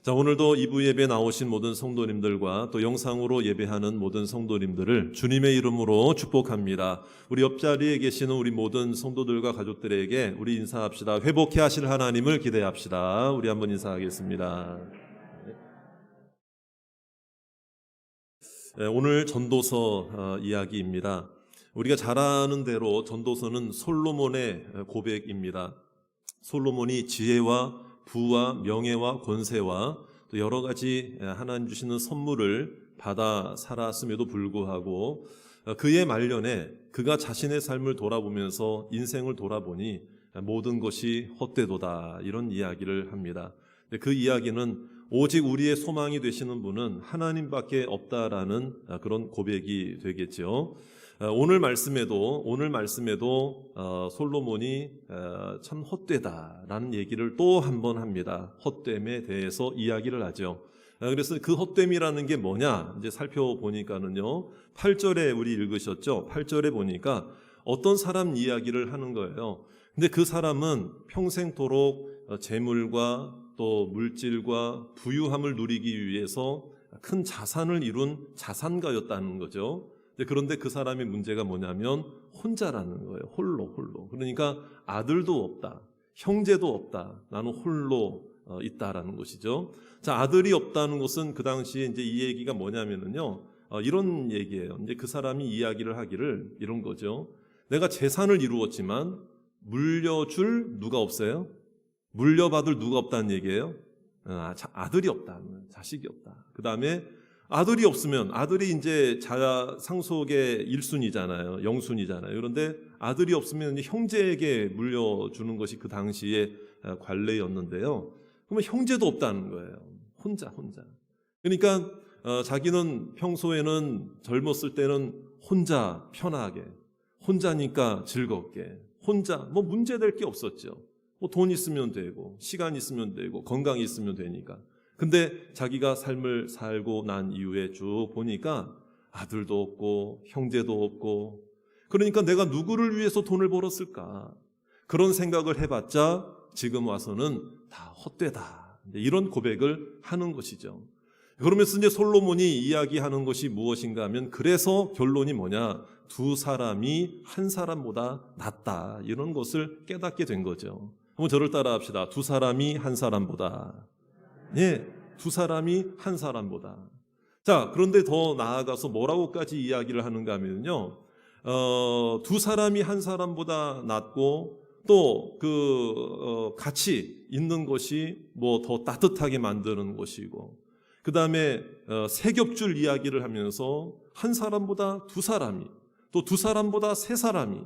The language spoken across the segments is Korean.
자, 오늘도 2부 예배 나오신 모든 성도님들과 또 영상으로 예배하는 모든 성도님들을 주님의 이름으로 축복합니다. 우리 옆자리에 계시는 우리 모든 성도들과 가족들에게 우리 인사합시다. 회복해 하실 하나님을 기대합시다. 우리 한번 인사하겠습니다. 오늘 전도서 이야기입니다. 우리가 잘 아는 대로 전도서는 솔로몬의 고백입니다. 솔로몬이 지혜와 부와 명예와 권세와 또 여러 가지 하나님 주시는 선물을 받아 살았음에도 불구하고 그의 말년에 그가 자신의 삶을 돌아보면서 인생을 돌아보니 모든 것이 헛되도다, 이런 이야기를 합니다. 그 이야기는 오직 우리의 소망이 되시는 분은 하나님밖에 없다라는 그런 고백이 되겠죠. 오늘 말씀에도 솔로몬이 참 헛되다라는 얘기를 또 한 번 합니다. 헛됨에 대해서 이야기를 하죠. 그래서 그 헛됨이라는 게 뭐냐 이제 살펴보니까는요, 8절에 우리 읽으셨죠? 8절에 보니까 어떤 사람 이야기를 하는 거예요. 근데 그 사람은 평생토록 재물과 또 물질과 부유함을 누리기 위해서 큰 자산을 이룬 자산가였다는 거죠. 그런데 그 사람의 문제가 뭐냐면 혼자라는 거예요. 홀로. 그러니까 아들도 없다, 형제도 없다, 나는 홀로 있다라는 것이죠. 자, 아들이 없다는 것은 그 당시에 이제 이 얘기가 뭐냐면은요, 이런 얘기예요. 이제 그 사람이 이야기를 하기를 이런 거죠. 내가 재산을 이루었지만 물려줄 누가 없어요? 물려받을 누가 없다는 얘기예요. 아들이 없다, 자식이 없다. 그 다음에 아들이 없으면, 아들이 이제 상속의 1순위잖아요. 영순위잖아요. 그런데 아들이 없으면 형제에게 물려주는 것이 그 당시의 관례였는데요. 그러면 형제도 없다는 거예요. 혼자. 그러니까 자기는 평소에는 젊었을 때는 혼자 편하게, 혼자니까 즐겁게, 혼자 뭐 문제될 게 없었죠. 뭐 돈 있으면 되고, 시간 있으면 되고, 건강 있으면 되니까. 근데 자기가 삶을 살고 난 이후에 쭉 보니까 아들도 없고 형제도 없고, 그러니까 내가 누구를 위해서 돈을 벌었을까? 그런 생각을 해봤자 지금 와서는 다 헛되다, 이런 고백을 하는 것이죠. 그러면서 이제 솔로몬이 이야기하는 것이 무엇인가 하면, 그래서 결론이 뭐냐? 두 사람이 한 사람보다 낫다, 이런 것을 깨닫게 된 거죠. 한번 저를 따라 합시다. 두 사람이 한 사람보다. 예, 두 사람이 한 사람보다. 자, 그런데 더 나아가서 뭐라고까지 이야기를 하는가 하면요, 두 사람이 한 사람보다 낫고, 또 같이 있는 것이 뭐 더 따뜻하게 만드는 것이고, 그 다음에 세 겹줄 이야기를 하면서 한 사람보다 두 사람이, 또 두 사람보다 세 사람이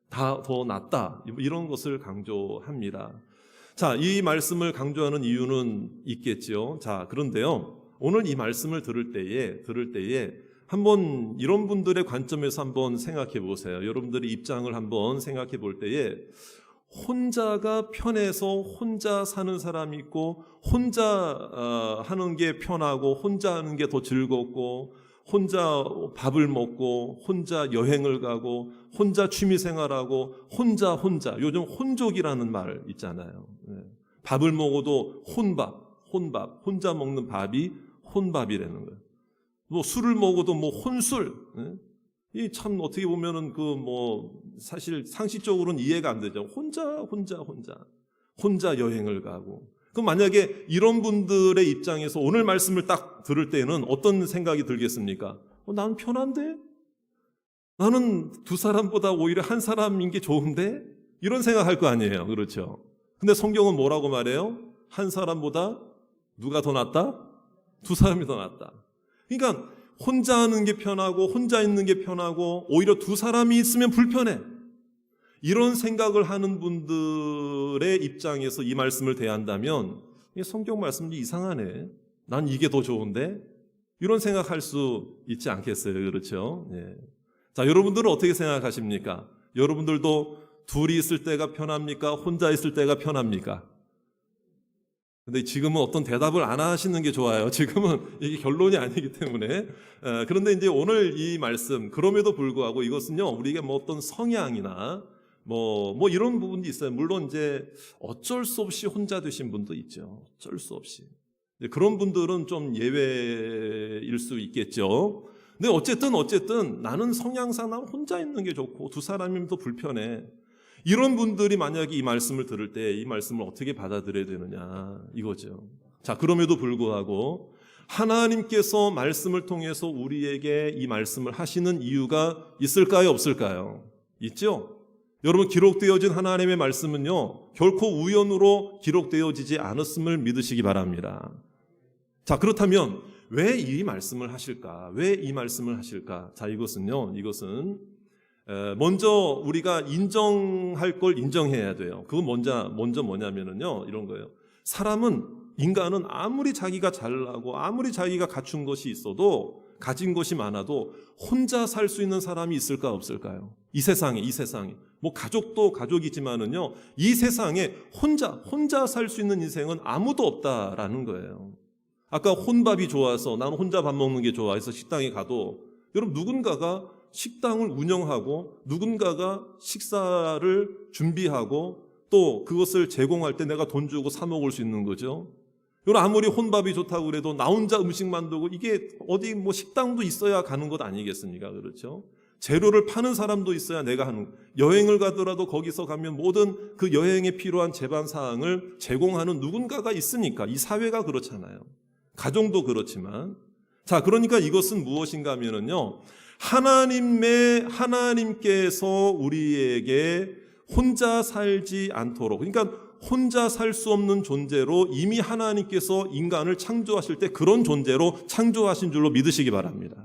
다 더 낫다, 이런 것을 강조합니다. 자, 이 말씀을 강조하는 이유는 있겠죠. 자, 그런데요, 오늘 이 말씀을 들을 때에 한번 이런 분들의 관점에서 한번 생각해 보세요. 여러분들의 입장을 한번 생각해 볼 때에, 혼자가 편해서 혼자 사는 사람이 있고, 혼자 하는 게 편하고, 혼자 하는 게 더 즐겁고, 혼자 밥을 먹고, 혼자 여행을 가고, 혼자 취미생활하고, 혼자. 요즘 혼족이라는 말 있잖아요. 밥을 먹어도 혼밥. 혼자 먹는 밥이 혼밥이라는 거예요. 뭐 술을 먹어도 뭐 혼술. 이 참 어떻게 보면은 사실 상식적으로는 이해가 안 되죠. 혼자 여행을 가고. 그럼 만약에 이런 분들의 입장에서 오늘 말씀을 딱 들을 때는 어떤 생각이 들겠습니까? 나는 편한데? 나는 두 사람보다 오히려 한 사람인 게 좋은데? 이런 생각할 거 아니에요. 그렇죠? 근데 성경은 뭐라고 말해요? 한 사람보다 누가 더 낫다? 두 사람이 더 낫다. 그러니까 혼자 하는 게 편하고, 혼자 있는 게 편하고, 오히려 두 사람이 있으면 불편해. 이런 생각을 하는 분들의 입장에서 이 말씀을 대한다면, 성경 말씀이 이상하네, 난 이게 더 좋은데, 이런 생각할 수 있지 않겠어요? 그렇죠? 예. 자, 여러분들은 어떻게 생각하십니까? 여러분들도 둘이 있을 때가 편합니까? 혼자 있을 때가 편합니까? 근데 지금은 어떤 대답을 안 하시는 게 좋아요. 지금은 이게 결론이 아니기 때문에. 그런데 이제 오늘 이 말씀, 그럼에도 불구하고 이것은요, 우리가 뭐 어떤 성향이나 뭐 이런 부분도 있어요. 물론 이제 어쩔 수 없이 혼자 되신 분도 있죠. 어쩔 수 없이. 그런 분들은 좀 예외일 수 있겠죠. 근데 어쨌든 나는 성향상 난 혼자 있는 게 좋고 두 사람이면 더 불편해. 이런 분들이 만약에 이 말씀을 들을 때 이 말씀을 어떻게 받아들여야 되느냐 이거죠. 자, 그럼에도 불구하고 하나님께서 말씀을 통해서 우리에게 이 말씀을 하시는 이유가 있을까요, 없을까요? 있죠? 여러분, 기록되어진 하나님의 말씀은요, 결코 우연으로 기록되어지지 않았음을 믿으시기 바랍니다. 자, 그렇다면 왜 이 말씀을 하실까? 왜 이 말씀을 하실까? 자, 이것은 먼저 우리가 인정할 걸 인정해야 돼요. 그건 먼저 뭐냐면요, 이런 거예요. 인간은 아무리 자기가 잘나고 아무리 자기가 갖춘 것이 있어도, 가진 것이 많아도 혼자 살 수 있는 사람이 있을까 없을까요? 이 세상에 뭐 가족도 가족이지만은요, 이 세상에 혼자 살 수 있는 인생은 아무도 없다라는 거예요. 아까 혼밥이 좋아서 나는 혼자 밥 먹는 게 좋아해서 식당에 가도, 여러분, 누군가가 식당을 운영하고 누군가가 식사를 준비하고 또 그것을 제공할 때 내가 돈 주고 사 먹을 수 있는 거죠. 여러분, 아무리 혼밥이 좋다고 그래도 나 혼자 음식 만들고, 이게 어디 뭐 식당도 있어야 가는 것 아니겠습니까? 그렇죠? 재료를 파는 사람도 있어야 내가 하는, 여행을 가더라도 거기서 가면 모든 그 여행에 필요한 제반 사항을 제공하는 누군가가 있으니까. 이 사회가 그렇잖아요. 가정도 그렇지만. 자, 그러니까 이것은 무엇인가 하면은요, 하나님께서 우리에게 혼자 살지 않도록, 그러니까 혼자 살 수 없는 존재로 이미 하나님께서 인간을 창조하실 때 그런 존재로 창조하신 줄로 믿으시기 바랍니다.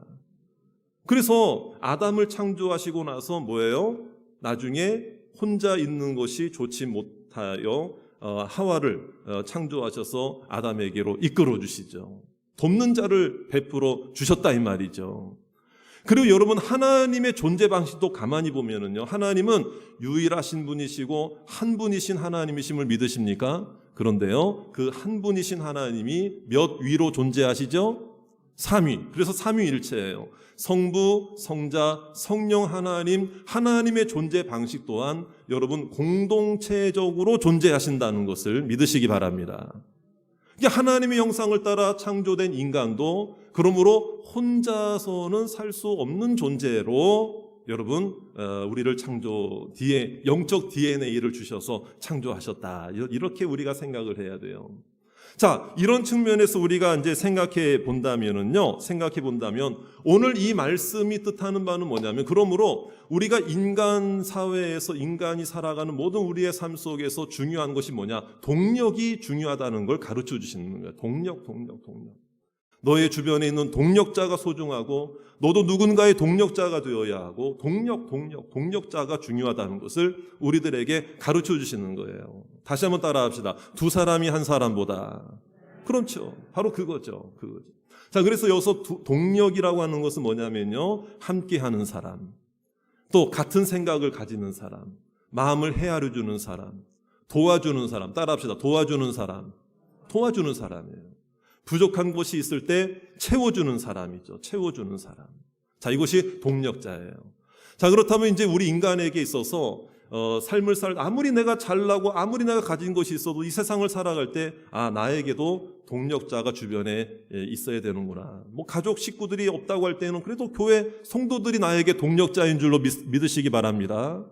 그래서 아담을 창조하시고 나서 뭐예요? 나중에 혼자 있는 것이 좋지 못하여 하와를 창조하셔서 아담에게로 이끌어 주시죠. 돕는 자를 베풀어 주셨다 이 말이죠. 그리고 여러분, 하나님의 존재 방식도 가만히 보면은요, 하나님은 유일하신 분이시고 한 분이신 하나님이심을 믿으십니까? 그런데요, 그 한 분이신 하나님이 몇 위로 존재하시죠? 3위. 그래서 삼위일체예요. 성부, 성자, 성령 하나님의 존재 방식 또한 여러분 공동체적으로 존재하신다는 것을 믿으시기 바랍니다. 하나님의 형상을 따라 창조된 인간도 그러므로 혼자서는 살 수 없는 존재로 여러분 우리를 영적 DNA를 주셔서 창조하셨다. 이렇게 우리가 생각을 해야 돼요. 자, 이런 측면에서 우리가 이제 생각해 본다면 오늘 이 말씀이 뜻하는 바는 뭐냐면, 그러므로 우리가 인간 사회에서 인간이 살아가는 모든 우리의 삶 속에서 중요한 것이 뭐냐? 동력이 중요하다는 걸 가르쳐 주시는 거예요. 동력. 너의 주변에 있는 동력자가 소중하고 너도 누군가의 동력자가 되어야 하고 동력자가 중요하다는 것을 우리들에게 가르쳐 주시는 거예요. 다시 한번 따라합시다. 두 사람이 한 사람보다. 그렇죠. 바로 그거죠. 자, 그래서 여기서 동력이라고 하는 것은 뭐냐면요, 함께 하는 사람, 또 같은 생각을 가지는 사람, 마음을 헤아려 주는 사람, 도와주는 사람. 따라합시다. 도와주는 사람이에요. 부족한 것이 있을 때 채워주는 사람이죠. 채워주는 사람. 자, 이것이 동력자예요. 자, 그렇다면 이제 우리 인간에게 있어서 삶을 아무리 내가 잘나고 아무리 내가 가진 것이 있어도 이 세상을 살아갈 때 나에게도 동력자가 주변에 있어야 되는구나. 뭐 가족 식구들이 없다고 할 때는 그래도 교회 성도들이 나에게 동력자인 줄로 믿으시기 바랍니다.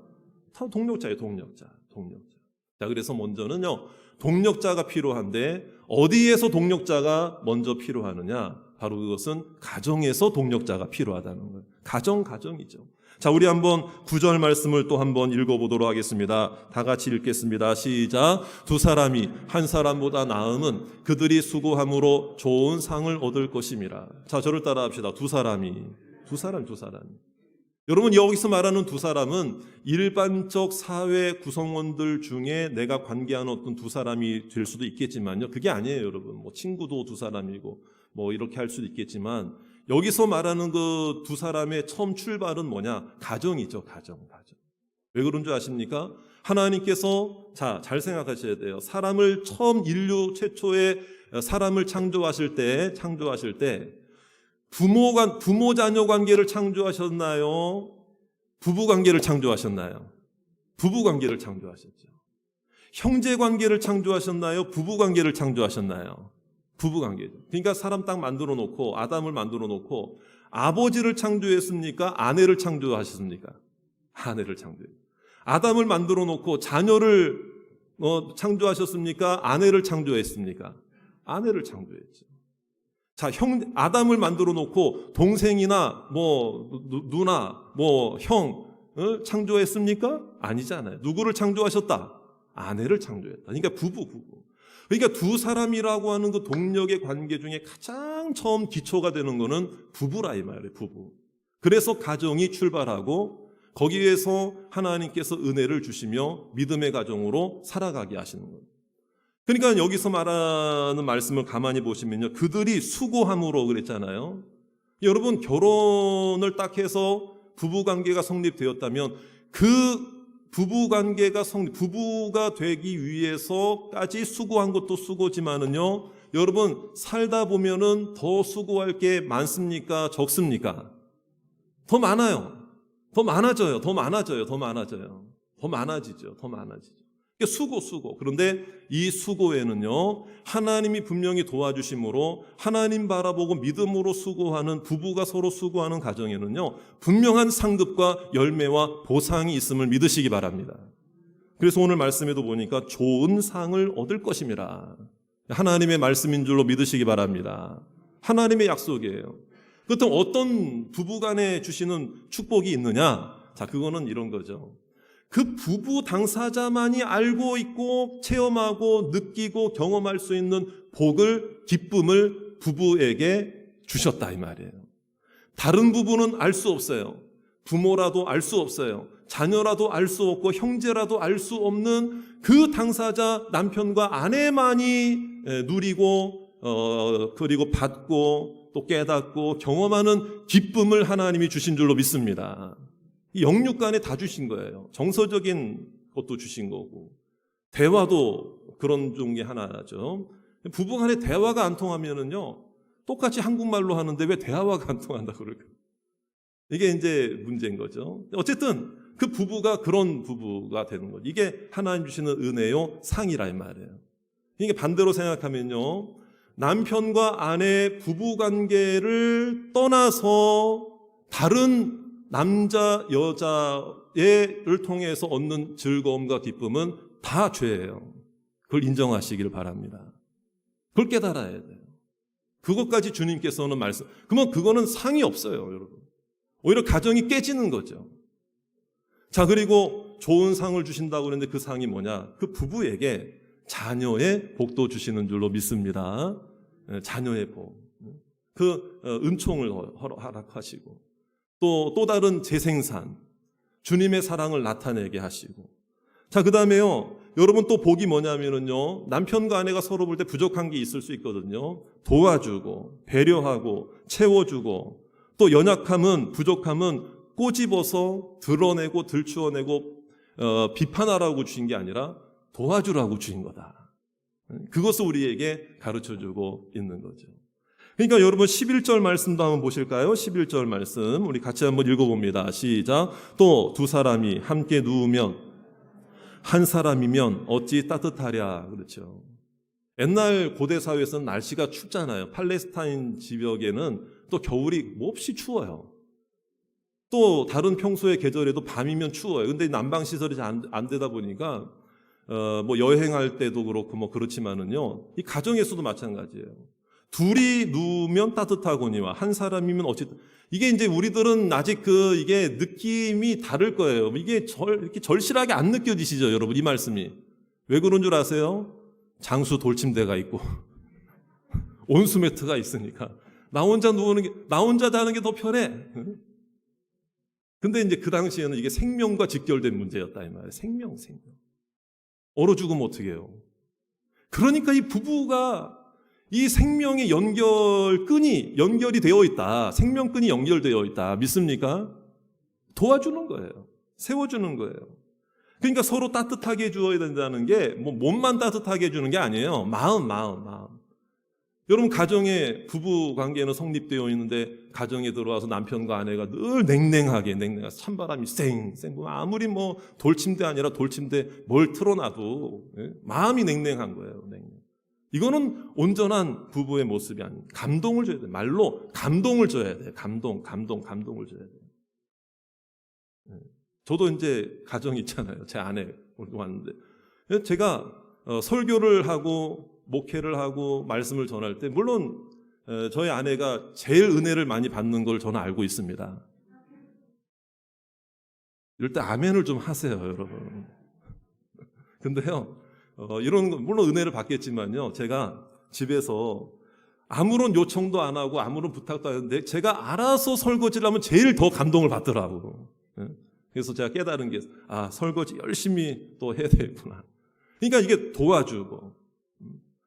다 동력자예요. 동력자. 자, 그래서 먼저는요, 동력자가 필요한데 어디에서 동력자가 먼저 필요하느냐? 바로 그것은 가정에서 동력자가 필요하다는 거예요. 가정이죠. 자, 우리 한번 9절 말씀을 또 한번 읽어보도록 하겠습니다. 다 같이 읽겠습니다. 시작. 두 사람이 한 사람보다 나음은 그들이 수고함으로 좋은 상을 얻을 것임이라. 자, 저를 따라합시다. 두 사람이. 여러분, 여기서 말하는 두 사람은 일반적 사회 구성원들 중에 내가 관계하는 어떤 두 사람이 될 수도 있겠지만요, 그게 아니에요. 여러분, 뭐 친구도 두 사람이고 뭐 이렇게 할 수도 있겠지만, 여기서 말하는 그 두 사람의 처음 출발은 뭐냐? 가정이죠. 가정. 왜 그런 줄 아십니까? 하나님께서, 자, 잘 생각하셔야 돼요. 인류 최초의 사람을 창조하실 때 부모 자녀 관계를 창조하셨나요? 부부 관계를 창조하셨나요? 부부 관계를 창조하셨죠. 형제 관계를 창조하셨나요? 부부 관계를 창조하셨나요? 부부관계죠. 그러니까 사람 딱 만들어 놓고 아담을 만들어 놓고 아버지를 창조했습니까? 아내를 창조하셨습니까? 아내를 창조했어요. 아담을 만들어 놓고 자녀를 창조하셨습니까? 아내를 창조했습니까? 아내를 창조했죠. 자, 아담을 만들어 놓고 동생이나 누나, 형 창조했습니까? 아니잖아요. 누구를 창조하셨다? 아내를 창조했다. 그러니까 부부. 그러니까 두 사람이라고 하는 그 동력의 관계 중에 가장 처음 기초가 되는 거는 부부라 이 말이에요. 부부. 그래서 가정이 출발하고 거기에서 하나님께서 은혜를 주시며 믿음의 가정으로 살아가게 하시는 거예요. 그러니까 여기서 말하는 말씀을 가만히 보시면요. 그들이 수고함으로 그랬잖아요. 여러분 결혼을 딱 해서 부부관계가 성립되었다면 그 부부가 되기 위해서까지 수고한 것도 수고지만은요. 여러분 살다 보면은 더 수고할 게 많습니까? 적습니까? 더 많아요. 더 많아지죠. 그러니까 수고. 그런데 이 수고에는요, 하나님이 분명히 도와주심으로 하나님 바라보고 믿음으로 수고하는 부부가 서로 수고하는 가정에는요, 분명한 상급과 열매와 보상이 있음을 믿으시기 바랍니다. 그래서 오늘 말씀에도 보니까 좋은 상을 얻을 것임이라. 하나님의 말씀인 줄로 믿으시기 바랍니다. 하나님의 약속이에요. 그렇다면 어떤 부부간에 주시는 축복이 있느냐? 자, 그거는 이런 거죠. 그 부부 당사자만이 알고 있고 체험하고 느끼고 경험할 수 있는 복을, 기쁨을 부부에게 주셨다 이 말이에요. 다른 부부는 알 수 없어요. 부모라도 알 수 없어요. 자녀라도 알 수 없고 형제라도 알 수 없는 그 당사자 남편과 아내만이 누리고 그리고 받고 또 깨닫고 경험하는 기쁨을 하나님이 주신 줄로 믿습니다. 이 영육간에 다 주신 거예요. 정서적인 것도 주신 거고 대화도 그런 중에 하나죠. 부부간에 대화가 안 통하면은요 똑같이 한국말로 하는데 왜 대화가 안 통한다 그럴까? 이게 이제 문제인 거죠. 어쨌든 그 부부가 그런 부부가 되는 거죠. 이게 하나님 주시는 은혜요 상이라 이 말이에요. 이게 반대로 생각하면요 남편과 아내 부부관계를 떠나서 다른 남자, 여자를 통해서 얻는 즐거움과 기쁨은 다 죄예요. 그걸 인정하시기를 바랍니다. 그걸 깨달아야 돼요. 그것까지 주님께서는 그러면 그거는 상이 없어요, 여러분. 오히려 가정이 깨지는 거죠. 자, 그리고 좋은 상을 주신다고 그랬는데 그 상이 뭐냐? 그 부부에게 자녀의 복도 주시는 줄로 믿습니다. 자녀의 복. 그 은총을 허락하시고. 또 다른 재생산, 주님의 사랑을 나타내게 하시고. 자, 그 다음에요. 여러분 또 복이 뭐냐면은요. 남편과 아내가 서로 볼 때 부족한 게 있을 수 있거든요. 도와주고, 배려하고, 채워주고, 또 연약함은, 부족함은 꼬집어서 드러내고, 들추어내고, 비판하라고 주신 게 아니라 도와주라고 주신 거다. 그것을 우리에게 가르쳐주고 있는 거죠. 그러니까 여러분 11절 말씀도 한번 보실까요? 11절 말씀 우리 같이 한번 읽어봅니다. 시작. 또 두 사람이 함께 누우면 한 사람이면 어찌 따뜻하랴. 그렇죠. 옛날 고대 사회에서는 날씨가 춥잖아요. 팔레스타인 지역에는 또 겨울이 몹시 추워요. 또 다른 평소의 계절에도 밤이면 추워요. 근데 난방 시설이 잘 안 되다 보니까 여행할 때도 그렇고 그렇지만은요. 이 가정에서도 마찬가지예요. 둘이 누우면 따뜻하거니와 한 사람이면 어쨌든 이게 이제 우리들은 아직 이게 느낌이 다를 거예요. 이게 이렇게 절실하게 안 느껴지시죠, 여러분? 이 말씀이 왜 그런 줄 아세요? 장수 돌침대가 있고 온수 매트가 있으니까 나 혼자 자는 게 더 편해. 근데 이제 그 당시에는 이게 생명과 직결된 문제였다 이 말이에요. 생명. 얼어 죽으면 어떻게 해요? 그러니까 이 부부가 이 생명의 연결이 되어 있다. 생명끈이 연결되어 있다. 믿습니까? 도와주는 거예요. 세워주는 거예요. 그러니까 서로 따뜻하게 해줘야 된다는 게 몸만 따뜻하게 해주는 게 아니에요. 마음. 여러분 가정에 부부 관계는 성립되어 있는데 가정에 들어와서 남편과 아내가 늘 냉랭하게 찬바람이 쌩 아무리 돌침대 아니라 돌침대 뭘 틀어놔도 마음이 냉랭한 거예요. 이거는 온전한 부부의 모습이 아닙니다. 감동을 줘야 돼요. 말로 감동을 줘야 돼요. 감동을 줘야 돼요. 저도 이제 가정이 있잖아요. 제 아내 오늘 왔는데 제가 설교를 하고 목회를 하고 말씀을 전할 때 물론 저희 아내가 제일 은혜를 많이 받는 걸 저는 알고 있습니다. 이럴 때 아멘을 좀 하세요, 여러분. 근데요, 이런 거 물론 은혜를 받겠지만요, 제가 집에서 아무런 요청도 안 하고 아무런 부탁도 안 하는데 제가 알아서 설거지를 하면 제일 더 감동을 받더라고. 그래서 제가 깨달은 게 설거지 열심히 또 해야 되겠구나. 그러니까 이게 도와주고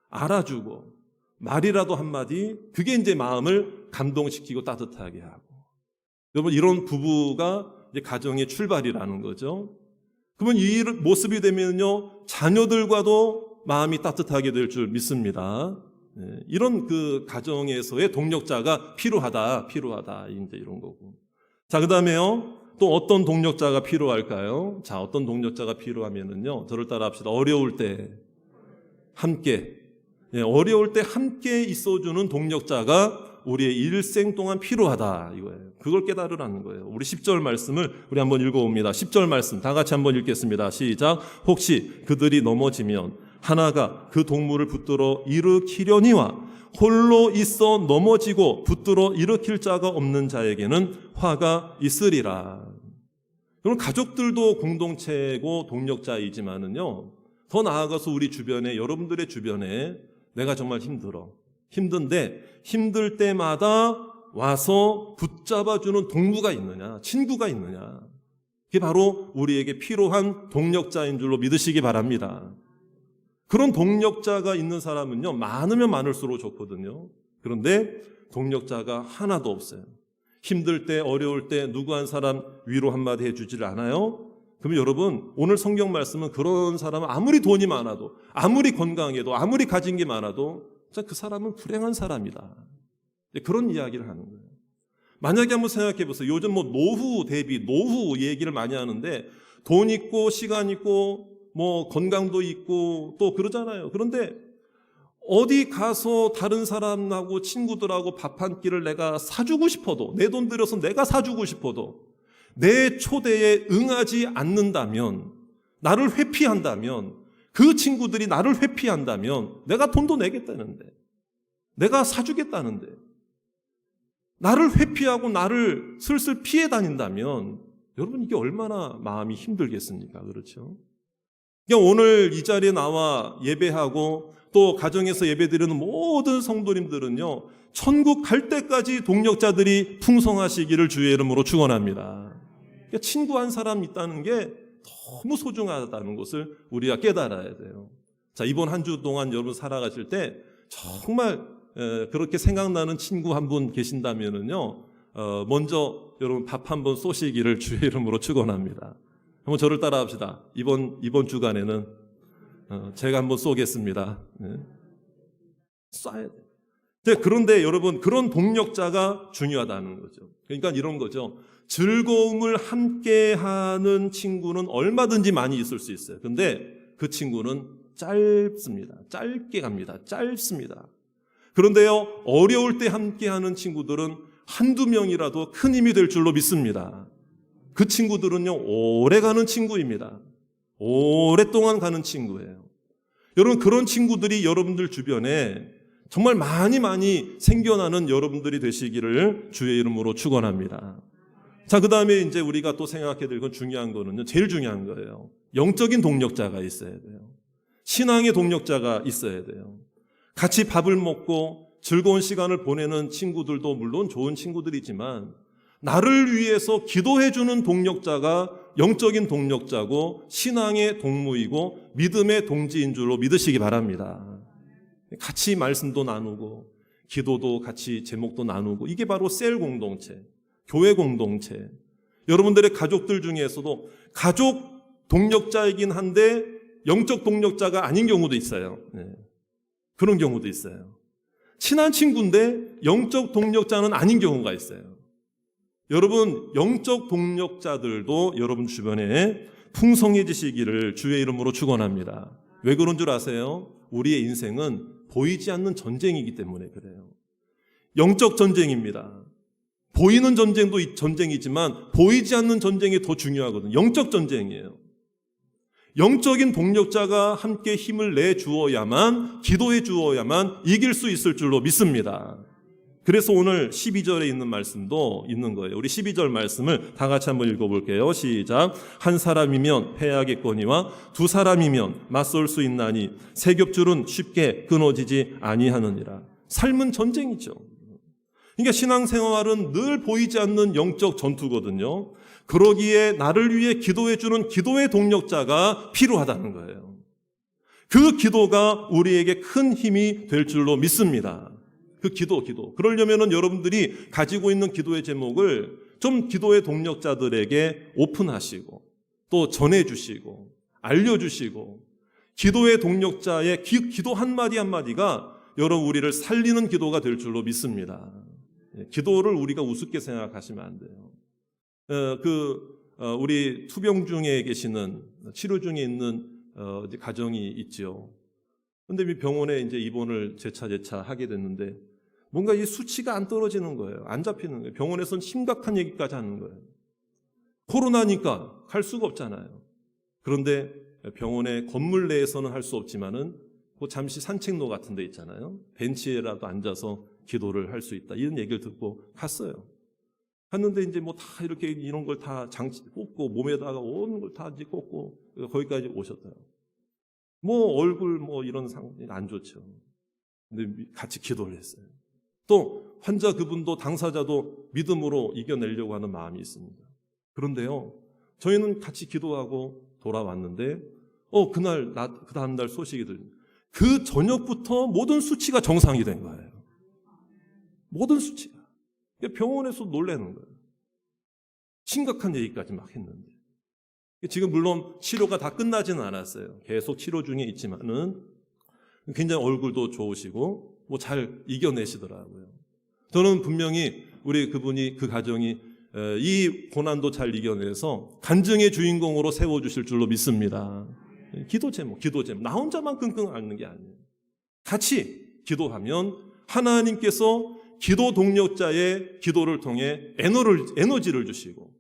알아주고 말이라도 한마디, 그게 이제 마음을 감동시키고 따뜻하게 하고. 여러분, 이런 부부가 이제 가정의 출발이라는 거죠. 그러면 이 모습이 되면요, 자녀들과도 마음이 따뜻하게 될 줄 믿습니다. 이런 그 가정에서의 동력자가 필요하다, 이제 이런 거고. 자, 그 다음에요, 또 어떤 동력자가 필요할까요? 자, 어떤 동력자가 필요하면은요, 저를 따라 합시다. 어려울 때 함께, 어려울 때 함께 있어주는 동력자가 우리의 일생 동안 필요하다, 이거예요. 그걸 깨달으라는 거예요. 우리 10절 말씀을 우리 한번 읽어봅니다. 10절 말씀 다 같이 한번 읽겠습니다. 시작. 혹시 그들이 넘어지면 하나가 그 동물을 붙들어 일으키려니와 홀로 있어 넘어지고 붙들어 일으킬 자가 없는 자에게는 화가 있으리라. 그럼 가족들도 공동체고 동력자이지만은요, 더 나아가서 우리 주변에, 여러분들의 주변에 내가 정말 힘든데 힘들 때마다 와서 붙잡아주는 동무가 있느냐, 친구가 있느냐, 그게 바로 우리에게 필요한 동력자인 줄로 믿으시기 바랍니다. 그런 동력자가 있는 사람은요, 많으면 많을수록 좋거든요. 그런데 동력자가 하나도 없어요. 힘들 때, 어려울 때 누구 한 사람 위로 한마디 해주질 않아요? 그러면 여러분, 오늘 성경 말씀은 그런 사람은 아무리 돈이 많아도, 아무리 건강해도, 아무리 가진 게 많아도 그 사람은 불행한 사람이다. 그런 이야기를 하는 거예요. 만약에 한번 생각해 보세요. 요즘 노후 대비, 노후 얘기를 많이 하는데 돈 있고 시간 있고 건강도 있고 또 그러잖아요. 그런데 어디 가서 다른 사람하고 친구들하고 밥 한 끼를 내가 사주고 싶어도, 내 돈 들여서 내가 사주고 싶어도 내 초대에 응하지 않는다면, 나를 회피한다면, 그 친구들이 나를 회피한다면 내가 돈도 내겠다는데, 내가 사주겠다는데, 나를 회피하고 나를 슬슬 피해 다닌다면 여러분, 이게 얼마나 마음이 힘들겠습니까? 그렇죠? 그러니까 오늘 이 자리에 나와 예배하고 또 가정에서 예배드리는 모든 성도님들은요, 천국 갈 때까지 동력자들이 풍성하시기를 주의 이름으로 축원합니다. 그러니까 친구 한 사람 있다는 게 너무 소중하다는 것을 우리가 깨달아야 돼요. 자, 이번 한 주 동안 여러분 살아가실 때 정말 그렇게 생각나는 친구 한 분 계신다면은요, 먼저 여러분 밥 한 번 쏘시기를 주의 이름으로 축원합니다. 한번 저를 따라 합시다. 이번 주간에는 제가 한번 쏘겠습니다. 쏴야 돼요. 그런데 여러분, 그런 동력자가 중요하다는 거죠. 그러니까 이런 거죠. 즐거움을 함께하는 친구는 얼마든지 많이 있을 수 있어요. 근데 그 친구는 짧습니다. 짧게 갑니다. 짧습니다. 그런데요, 어려울 때 함께하는 친구들은 한두 명이라도 큰 힘이 될 줄로 믿습니다. 그 친구들은요, 오래 가는 친구입니다. 오랫동안 가는 친구예요. 여러분, 그런 친구들이 여러분들 주변에 정말 많이 생겨나는 여러분들이 되시기를 주의 이름으로 축원합니다. 자, 그 다음에 이제 우리가 또 생각해야 될 건 중요한 거는요, 제일 중요한 거예요. 영적인 동력자가 있어야 돼요. 신앙의 동력자가 있어야 돼요. 같이 밥을 먹고 즐거운 시간을 보내는 친구들도 물론 좋은 친구들이지만 나를 위해서 기도해주는 동력자가 영적인 동력자고 신앙의 동무이고 믿음의 동지인 줄로 믿으시기 바랍니다. 같이 말씀도 나누고 기도도 같이 제목도 나누고, 이게 바로 셀 공동체, 교회 공동체. 여러분들의 가족들 중에서도 가족 동력자이긴 한데 영적 동력자가 아닌 경우도 있어요. 그런 경우도 있어요. 친한 친구인데 영적 동력자는 아닌 경우가 있어요. 여러분, 영적 동력자들도 여러분 주변에 풍성해지시기를 주의 이름으로 축원합니다. 왜 그런 줄 아세요? 우리의 인생은 보이지 않는 전쟁이기 때문에 그래요. 영적 전쟁입니다. 보이는 전쟁도 전쟁이지만 보이지 않는 전쟁이 더 중요하거든요. 영적 전쟁이에요. 영적인 동력자가 함께 힘을 내주어야만, 기도해 주어야만 이길 수 있을 줄로 믿습니다. 그래서 오늘 12절에 있는 말씀도 있는 거예요. 우리 12절 말씀을 다 같이 한번 읽어볼게요. 시작. 한 사람이면 패하겠거니와 두 사람이면 맞설 수 있나니 세 겹줄은 쉽게 끊어지지 아니하느니라. 삶은 전쟁이죠. 그러니까 신앙생활은 늘 보이지 않는 영적 전투거든요. 그러기에 나를 위해 기도해 주는 기도의 동력자가 필요하다는 거예요. 그 기도가 우리에게 큰 힘이 될 줄로 믿습니다. 그 기도. 그러려면은 여러분들이 가지고 있는 기도의 제목을 좀 기도의 동력자들에게 오픈하시고 또 전해주시고 알려주시고 기도의 동력자의 기도 한마디 한마디가 여러분 우리를 살리는 기도가 될 줄로 믿습니다. 기도를 우리가 우습게 생각하시면 안 돼요. 우리 투병 중에 계시는 치료 중에 있는 가정이 있죠. 근데 병원에 이제 입원을 재차 하게 됐는데 뭔가 이 수치가 안 떨어지는 거예요. 안 잡히는 거예요. 병원에서는 심각한 얘기까지 하는 거예요. 코로나니까 갈 수가 없잖아요. 그런데 병원의 건물 내에서는 할 수 없지만은 잠시 산책로 같은 데 있잖아요. 벤치에라도 앉아서 기도를 할 수 있다. 이런 얘기를 듣고 갔어요. 갔는데 이제 뭐 다 이렇게 이런 걸 다 장치 꽂고 몸에다가 온 걸 다 이제 꽂고 거기까지 오셨어요. 뭐 얼굴 뭐 이런 상황이 안 좋죠. 근데 같이 기도를 했어요. 또 환자 그분도 당사자도 믿음으로 이겨내려고 하는 마음이 있습니다. 그런데요, 저희는 같이 기도하고 돌아왔는데 그날 그 다음 날 소식이 들립니다. 그 저녁부터 모든 수치가 정상이 된 거예요. 모든 수치가. 병원에서 놀라는 거예요. 심각한 얘기까지 막 했는데. 지금 물론 치료가 다 끝나지는 않았어요. 계속 치료 중에 있지만은 굉장히 얼굴도 좋으시고 뭐 잘 이겨내시더라고요. 저는 분명히 우리 그분이 그 가정이 이 고난도 잘 이겨내서 간증의 주인공으로 세워주실 줄로 믿습니다. 기도 제목. 나 혼자만 끙끙 앓는 게 아니에요. 같이 기도하면 하나님께서 기도 동력자의 기도를 통해 에너지를 주시고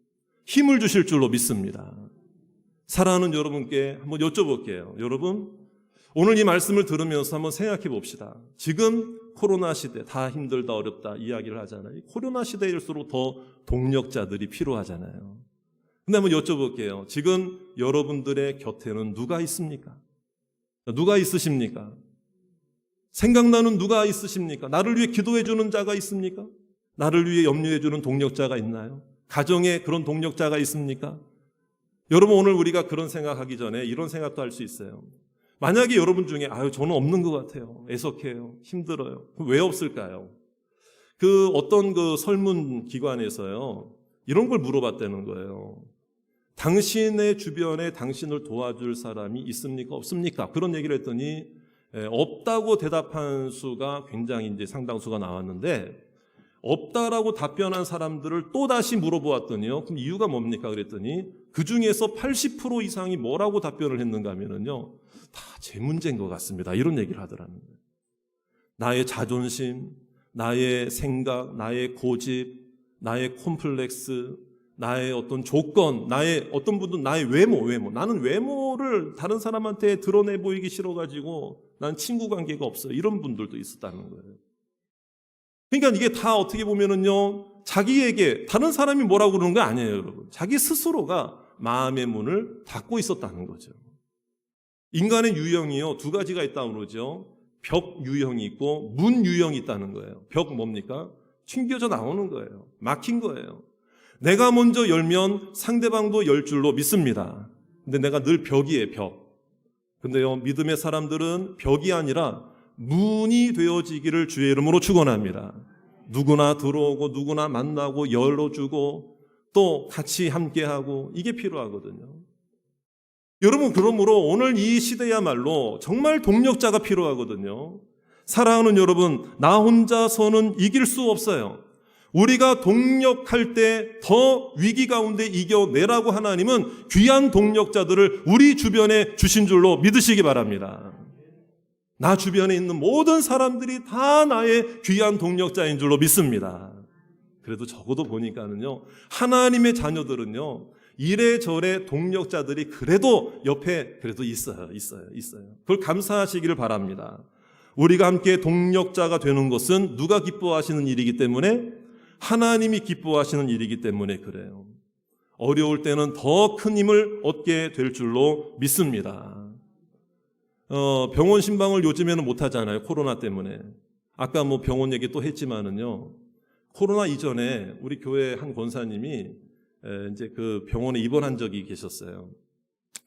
힘을 주실 줄로 믿습니다. 사랑하는 여러분께 한번 여쭤볼게요. 여러분, 오늘 이 말씀을 들으면서 한번 생각해 봅시다. 지금 코로나 시대 다 힘들다 어렵다 이야기를 하잖아요. 코로나 시대일수록 더 동력자들이 필요하잖아요. 근데 한번 여쭤볼게요. 지금 여러분들의 곁에는 누가 있습니까? 누가 있으십니까? 생각나는 누가 있으십니까? 나를 위해 기도해 주는 자가 있습니까? 나를 위해 염려해 주는 동력자가 있나요? 가정에 그런 동력자가 있습니까? 여러분, 오늘 우리가 그런 생각하기 전에 이런 생각도 할 수 있어요. 만약에 여러분 중에 저는 없는 것 같아요. 애석해요. 힘들어요. 그럼 왜 없을까요? 어떤 설문 기관에서요, 이런 걸 물어봤다는 거예요. 당신의 주변에 당신을 도와줄 사람이 있습니까? 없습니까? 그런 얘기를 했더니 없다고 대답한 수가 굉장히 이제 상당수가 나왔는데, 없다라고 답변한 사람들을 또 다시 물어보았더니요. 그럼 이유가 뭡니까? 그랬더니 그 중에서 80% 이상이 뭐라고 답변을 했는가 하면요, 다 제 문제인 것 같습니다. 이런 얘기를 하더라는 거예요. 나의 자존심, 나의 생각, 나의 고집, 나의 콤플렉스, 나의 어떤 조건, 어떤 분들은 나의 외모. 나는 외모를 다른 사람한테 드러내 보이기 싫어가지고 난 친구 관계가 없어요. 이런 분들도 있었다는 거예요. 그러니까 이게 다 어떻게 보면은요, 자기에게 다른 사람이 뭐라고 그러는 거 아니에요, 여러분. 자기 스스로가 마음의 문을 닫고 있었다는 거죠. 인간의 유형이요, 두 가지가 있다고 그러죠. 벽 유형이 있고 문 유형이 있다는 거예요. 벽 뭡니까? 튕겨져 나오는 거예요. 막힌 거예요. 내가 먼저 열면 상대방도 열 줄로 믿습니다. 근데 내가 늘 벽이에요, 벽. 근데요, 믿음의 사람들은 벽이 아니라 문이 되어지기를 주의 이름으로 축원합니다. 누구나 들어오고 누구나 만나고 열어주고 또 같이 함께하고 이게 필요하거든요. 여러분, 그러므로 오늘 이 시대야말로 정말 동력자가 필요하거든요. 사랑하는 여러분, 나 혼자서는 이길 수 없어요. 우리가 동력할 때 더 위기 가운데 이겨내라고 하나님은 귀한 동력자들을 우리 주변에 주신 줄로 믿으시기 바랍니다. 나 주변에 있는 모든 사람들이 다 나의 귀한 동력자인 줄로 믿습니다. 그래도 적어도 보니까는요, 하나님의 자녀들은요, 이래저래 동력자들이 그래도 옆에 그래도 있어요. 그걸 감사하시기를 바랍니다. 우리가 함께 동력자가 되는 것은 누가 기뻐하시는 일이기 때문에, 하나님이 기뻐하시는 일이기 때문에 그래요. 어려울 때는 더 큰 힘을 얻게 될 줄로 믿습니다. 병원 신방을 요즘에는 못 하잖아요. 코로나 때문에. 아까 뭐 병원 얘기 또 했지만은요, 코로나 이전에 우리 교회 한 권사님이 이제 그 병원에 입원한 적이 계셨어요.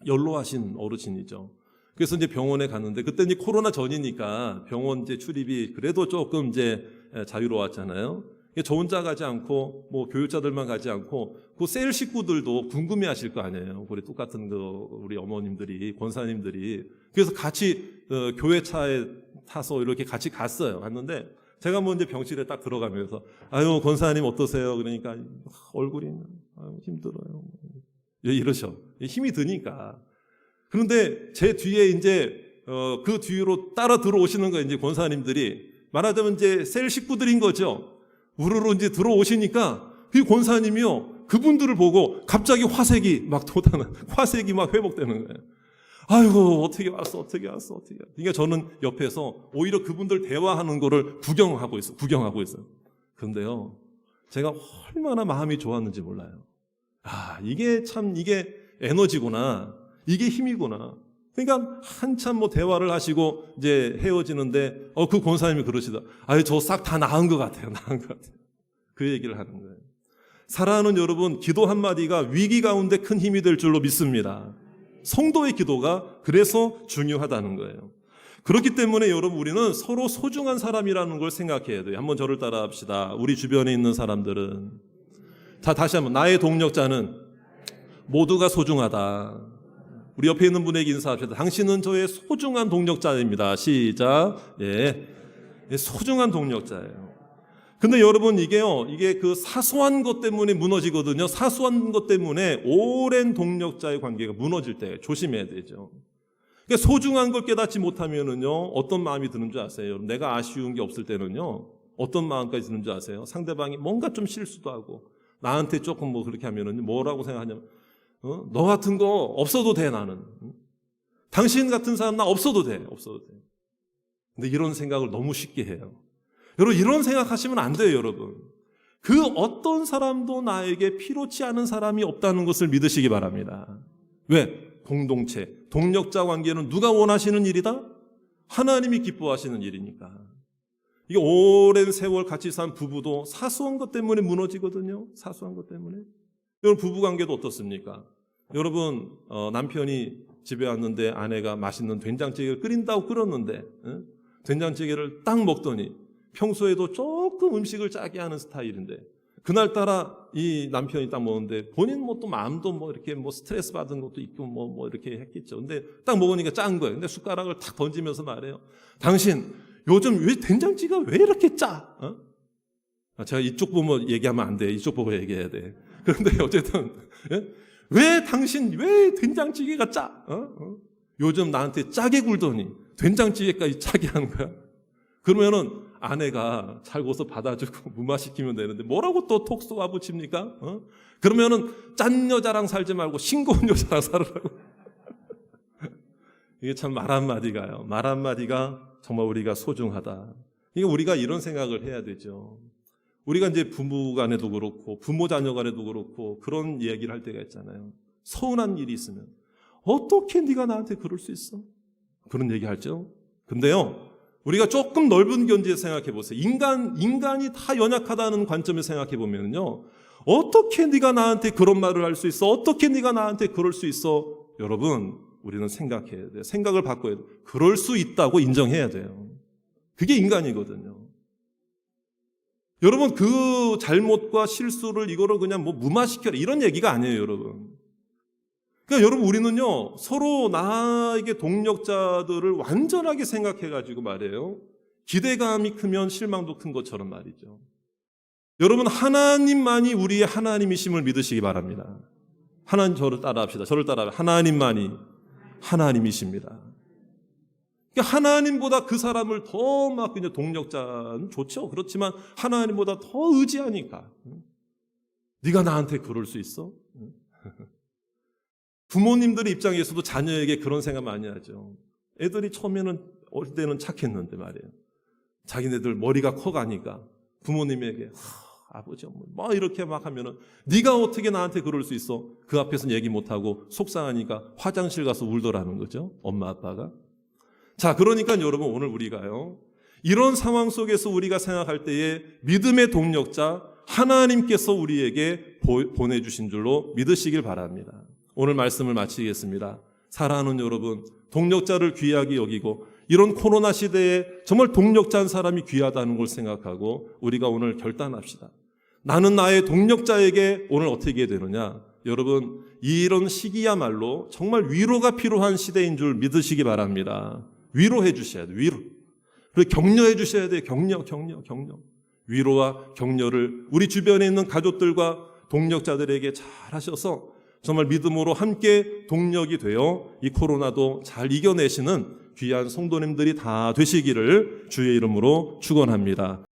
연로하신 어르신이죠. 그래서 이제 병원에 갔는데, 그때 이제 코로나 전이니까 병원 이제 출입이 그래도 조금 이제 자유로웠잖아요. 저 혼자 가지 않고 뭐 교육자들만 가지 않고 그 셀 식구들도 궁금해하실 거 아니에요. 우리 똑같은 우리 어머님들이, 권사님들이. 그래서 같이 교회 차에 타서 이렇게 같이 갔어요. 갔는데 제가 뭐 이제 병실에 딱 들어가면서 아유 권사님 어떠세요? 그러니까 얼굴이 아유, 힘들어요. 이러셔. 힘이 드니까. 그런데 제 뒤에 이제 그 뒤로 따라 들어오시는 거예요. 이제 권사님들이 말하자면 이제 셀 식구들인 거죠. 우르르 이제 들어오시니까 그 권사님이요, 그분들을 보고 갑자기 화색이 막 회복되는 거예요. 아이고 어떻게 왔어. 그러니까 저는 옆에서 오히려 그분들 대화하는 거를 구경하고 있어요. 그런데요, 제가 얼마나 마음이 좋았는지 몰라요. 이게 에너지구나, 이게 힘이구나. 그러니까 한참 뭐 대화를 하시고 이제 헤어지는데 그 권사님이 그러시다. 저 싹 다 나은 것 같아요. 그 얘기를 하는 거예요. 사랑하는 여러분, 기도 한마디가 위기 가운데 큰 힘이 될 줄로 믿습니다. 성도의 기도가 그래서 중요하다는 거예요. 그렇기 때문에 여러분, 우리는 서로 소중한 사람이라는 걸 생각해야 돼요. 한번 저를 따라 합시다. 우리 주변에 있는 사람들은, 자, 다시 한번, 나의 동력자는 모두가 소중하다. 우리 옆에 있는 분에게 인사합시다. 당신은 저의 소중한 동력자입니다. 시작. 예, 소중한 동력자예요. 근데 여러분, 이게 그 사소한 것 때문에 무너지거든요. 사소한 것 때문에 오랜 동력자의 관계가 무너질 때 조심해야 되죠. 그러니까 소중한 걸 깨닫지 못하면은요, 어떤 마음이 드는 줄 아세요? 내가 아쉬운 게 없을 때는요, 어떤 마음까지 드는 줄 아세요? 상대방이 뭔가 좀 실수도 하고 나한테 조금 뭐 그렇게 하면은 뭐라고 생각하냐면, 너 같은 거 없어도 돼, 나는. 당신 같은 사람 나 없어도 돼. 근데 이런 생각을 너무 쉽게 해요. 여러분, 이런 생각하시면 안 돼요, 여러분. 그 어떤 사람도 나에게 필요치 않은 사람이 없다는 것을 믿으시기 바랍니다. 왜? 공동체, 동력자 관계는 누가 원하시는 일이다? 하나님이 기뻐하시는 일이니까. 이게 오랜 세월 같이 산 부부도 사소한 것 때문에 무너지거든요. 사소한 것 때문에. 여러분, 부부관계도 어떻습니까? 여러분, 남편이 집에 왔는데 아내가 맛있는 된장찌개를 끓인다고 끓였는데 된장찌개를 딱 먹더니 평소에도 조금 음식을 짜게 하는 스타일인데 그날따라 이 남편이 딱 먹는데 본인 뭐 또 마음도 뭐 이렇게 뭐 스트레스 받은 것도 있고 뭐 이렇게 했겠죠. 근데 딱 먹으니까 짠 거예요. 근데 숟가락을 탁 던지면서 말해요. 당신 요즘 왜 된장찌개가 왜 이렇게 짜? 제가 이쪽 보고 얘기하면 안 돼. 이쪽 보고 얘기해야 돼. 그런데 어쨌든 왜 된장찌개가 짜? 요즘 나한테 짜게 굴더니 된장찌개까지 짜게 하는 거야. 그러면은 아내가 살고서 받아주고 무마시키면 되는데 뭐라고 또 톡 쏘아 붙입니까? 그러면은 짠 여자랑 살지 말고 싱거운 여자랑 살으라고. 이게 참 말 한마디가요. 말 한마디가 정말 우리가 소중하다. 이게 우리가 이런 생각을 해야 되죠. 우리가 이제 부부 간에도 그렇고 부모 자녀 간에도 그렇고 그런 얘기를 할 때가 있잖아요. 서운한 일이 있으면 어떻게 네가 나한테 그럴 수 있어? 그런 얘기 하죠. 근데요, 우리가 조금 넓은 견지에서 생각해 보세요. 인간이 다 연약하다는 관점에서 생각해 보면요, 어떻게 네가 나한테 그런 말을 할 수 있어? 어떻게 네가 나한테 그럴 수 있어? 여러분, 우리는 생각해야 돼요. 생각을 바꿔야 돼요. 그럴 수 있다고 인정해야 돼요. 그게 인간이거든요. 여러분, 그 잘못과 실수를 이거를 그냥 뭐 무마시켜라 이런 얘기가 아니에요, 여러분. 그러니까 여러분, 우리는요, 서로 나에게 동력자들을 완전하게 생각해가지고 말이에요. 기대감이 크면 실망도 큰 것처럼 말이죠. 여러분, 하나님만이 우리의 하나님이심을 믿으시기 바랍니다. 하나님, 저를 따라합시다. 하나님만이 하나님이십니다. 그러니까 하나님보다 그 사람을 더 막 그냥 동력자는 좋죠. 그렇지만 하나님보다 더 의지하니까. 네가 나한테 그럴 수 있어? 부모님들의 입장에서도 자녀에게 그런 생각 많이 하죠. 애들이 처음에는 어릴 때는 착했는데 말이에요. 자기네들 머리가 커가니까 부모님에게 아버지 뭐 이렇게 막 하면은 네가 어떻게 나한테 그럴 수 있어? 그 앞에서는 얘기 못하고 속상하니까 화장실 가서 울더라는 거죠. 엄마 아빠가. 자, 그러니까 여러분 오늘 우리가요, 이런 상황 속에서 우리가 생각할 때에 믿음의 동력자 하나님께서 우리에게 보내주신 줄로 믿으시길 바랍니다. 오늘 말씀을 마치겠습니다. 사랑하는 여러분, 동력자를 귀하게 여기고 이런 코로나 시대에 정말 동력자인 사람이 귀하다는 걸 생각하고 우리가 오늘 결단합시다. 나는 나의 동력자에게 오늘 어떻게 되느냐? 여러분, 이런 시기야말로 정말 위로가 필요한 시대인 줄 믿으시기 바랍니다. 위로해 주셔야 돼요. 위로. 그리고 격려해 주셔야 돼요. 격려. 위로와 격려를 우리 주변에 있는 가족들과 동력자들에게 잘 하셔서 정말 믿음으로 함께 동력이 되어 이 코로나도 잘 이겨내시는 귀한 성도님들이 다 되시기를 주의 이름으로 축원합니다.